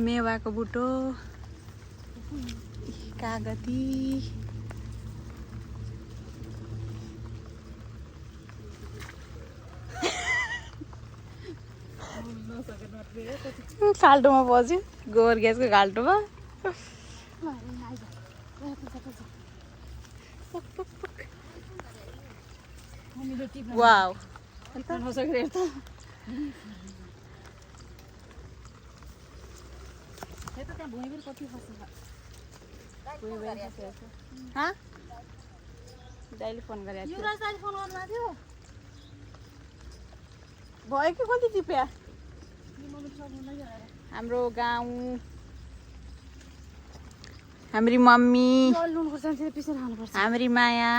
मेवाको बुटो कागती खाल्टोमा बस्यो गोबर ग्यासको खाल्टोमा वाउ दाइले फोन गरेको थियो भयो कि कति टिप्या हाम्रो गाउँ हाम्री मम्मी हाम्री माया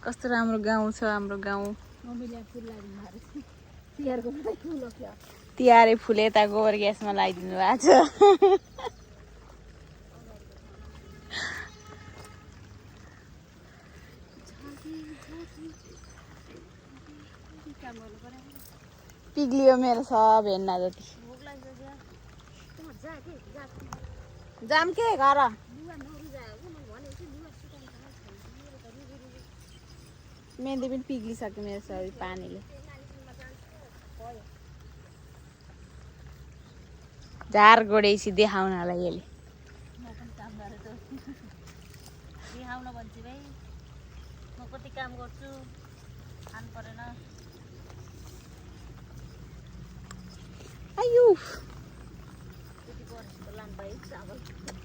कस्तो राम्रो गाउँ छ हाम्रो गाउँ तिहारे फुल यता गोबर ग्यासमा लगाइदिनु भएको छ पिग्लियो मेरो सब हेर्न जति जाम के घर मेहन्दी पनि पिग्लिसक्यो मेरो सबै पानीले झार गोडेसी देखाउनलाई यसले देखाउन भन्छु भाइ म कति काम गर्छु खानु परेन आयु त्यति बढेको लानु भाइ चावल